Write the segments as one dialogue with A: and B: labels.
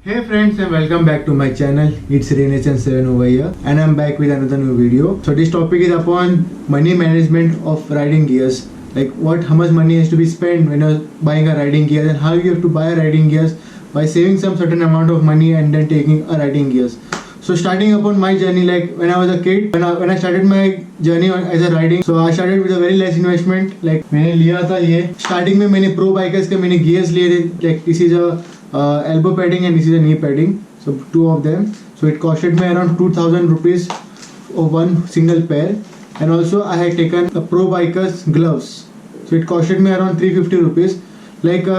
A: Hey friends and welcome back to my channel. It's Rynox7 over here and I'm back with another new video. So this topic is upon money management of riding gears. Like how much money has to be spent when you're buying a riding gear and how you have to buy a riding gears by saving some certain amount of money and then taking a riding gears. So starting upon my journey, like when I was a kid, when I started my journey as a riding, so I started with a very less investment. Like मैंने लिया था ये starting में मैंने pro bikers के मैंने gears लिए थे. Like this is a elbow padding and this is a knee padding, so two of them. So it costed me around 2000 rupees of one single pair, and also I had taken a pro bikers gloves, so it costed me around 350 rupees. Like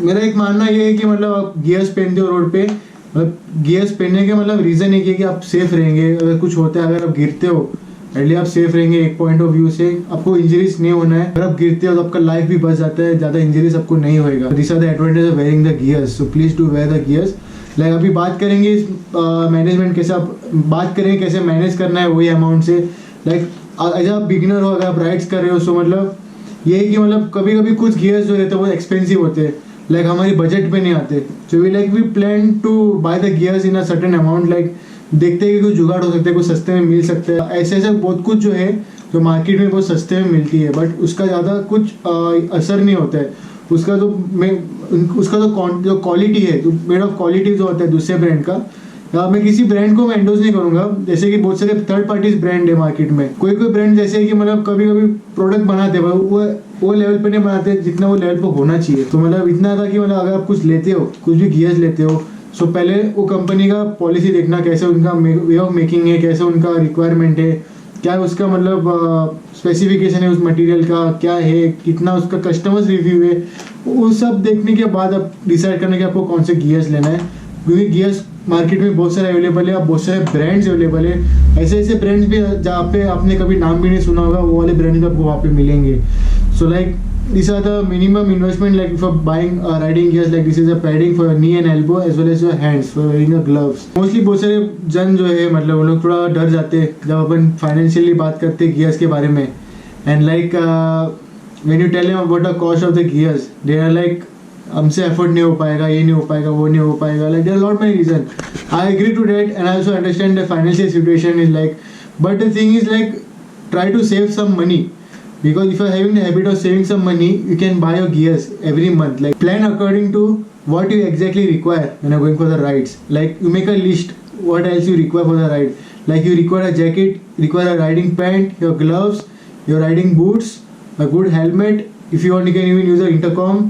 A: मेरा एक मानना ये है कि मतलब आप gears पहनते हो रोड पे, मतलब गियर्स पहनने का मतलब रीज़न एक है कि आप सेफ रहेंगे. अगर कुछ होता है, अगर आप गिरते हो एटलीस्ट आप सेफ रहेंगे. एक पॉइंट ऑफ व्यू से आपको इंजरीज नहीं होना है. अगर आप गिरते हो तो आपका लाइफ भी बच जाता है, ज़्यादा इंजरीज आपको नहीं होएगा. This are the advantage of wearing the gears, so please do wear the gears. Like अभी बात करेंगे इस मैनेजमेंट कैसे आप बात करेंगे कैसे मैनेज करना है वही अमाउंट से. लाइक एज आप बिगिनर हो, अगर आप राइड्स कर रहे हो, सो मतलब ये है कि मतलब कभी कभी कुछ गियर्स जो रहते हैं वो एक्सपेंसिव होते हैं, लाइक हमारी बजट पे नहीं आते. So we plan to buy the gears in a certain amount. Like देखते हैं कि कुछ जुगाड़ हो सकता है, कुछ सस्ते में मिल सकते हैं. ऐसे ऐसे बहुत कुछ जो है जो मार्केट में बहुत सस्ते में मिलती है, बट उसका ज़्यादा कुछ असर नहीं होता है. उसका जो जो क्वालिटी है, जो मेड ऑफ क्वालिटी जो होता है दूसरे ब्रांड का, मैं किसी ब्रांड को मैं एंडोर्स नहीं करूँगा. जैसे कि बहुत सारे थर्ड पार्टीज ब्रांड है मार्केट में. कोई ब्रांड जैसे है कि मतलब कभी कभी प्रोडक्ट बनाते हैं वो लेवल पे नहीं बनाते जितना वो लेवल पे होना चाहिए. तो मतलब इतना था कि मतलब अगर आप कुछ लेते हो, कुछ भी गियर्स लेते हो, सो पहले वो कंपनी का पॉलिसी देखना, कैसे उनका वे ऑफ मेकिंग है, कैसे उनका रिक्वायरमेंट है, क्या उसका मतलब स्पेसिफिकेशन है उस मटेरियल का, क्या है, कितना उसका कस्टमर्स रिव्यू है. वो सब देखने के बाद आप डिसाइड करना कि आपको कौन से गियर्स लेना है. क्योंकि गियर्स मार्केट में बहुत सारे अवेलेबल है, बहुत सारे ब्रांड्स अवेलेबल है. ऐसे ऐसे ब्रांड्स भी जहाँ पे आपने कभी नाम भी नहीं सुना होगा, वो वाले ब्रांड्स आपको वहाँ पे मिलेंगे. So like these are the minimum investment like for buying riding gears. Like this is a padding for your knee and elbow as well as your hands for wearing your gloves. Mostly बहुत सारे जन जो है मतलब वो लोग थोड़ा डर जाते हैं जब अपन फाइनेंशियली बात करते हैं गियर्स के बारे में. And like when you tell them about the cost of the gears, they are like हमसे एफर्ट नहीं हो पाएगा, ये नहीं हो पाएगा, वो नहीं हो पाएगा. Like there are lot many reasons. I agree to that and I also understand the financial situation is like, but the thing is like try to save some money. Because if you are having the habit of saving some money, you can buy your gears every month. Like plan according to what you exactly require when you're going for the rides. Like you make a list what else you require for the ride. Like you require a jacket, require a riding pant, your gloves, your riding boots, a good helmet. If you want, you can even use an intercom.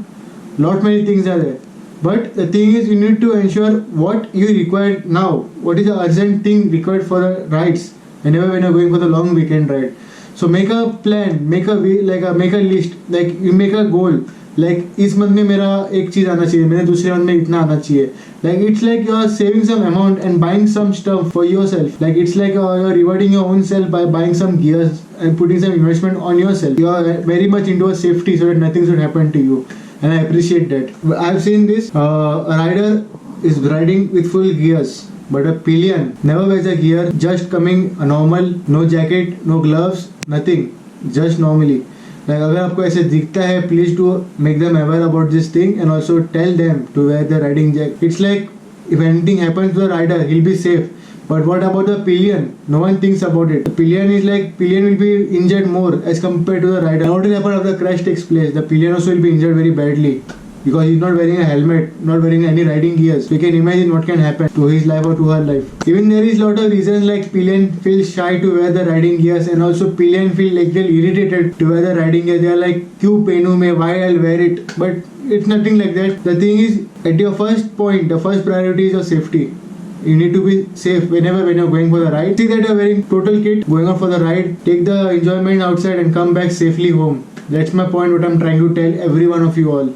A: Lot many things are there. But the thing is, you need to ensure what you require now. What is the urgent thing required for the rides whenever when you're going for the long weekend ride. So make a plan, make a list. Like you make a goal. Like इस month में मेरा एक चीज़ आना चाहिए, मेरे दूसरे month में इतना आना चाहिए. Like it's like you are saving some amount and buying some stuff for yourself. Like it's like you are rewarding your own self by buying some gears and putting some investment on yourself. You are very much into a safety so that nothing should happen to you, and I appreciate that. I've seen this. A rider is riding with full gears, but a pillion never wears a gear, just coming a normal, no jacket, no gloves, nothing, just normally. Like अगर आपको ऐसे दिखता है, please do make them aware about this thing and also tell them to wear the riding jacket. It's like if anything happens to the rider, he'll be safe. But what about the pillion? No one thinks about it. The pillion is like, pillion will be injured more as compared to the rider. Not only happen if the crash takes place, the pillion also will be injured very badly. Because he's not wearing a helmet, not wearing any riding gears. So you can imagine what can happen to his life or to her life. Even there is lot of reasons like pillion feels shy to wear the riding gears, and also pillion feel like they're irritated to wear the riding gear. They are like, "Kyun pehnu mein? Why I'll wear it?" But it's nothing like that. The thing is, at your first point, the first priority is your safety. You need to be safe when you're going for the ride. See that you're wearing total kit, going out for the ride. Take the enjoyment outside and come back safely home. That's my point. What I'm trying to tell every one of you all.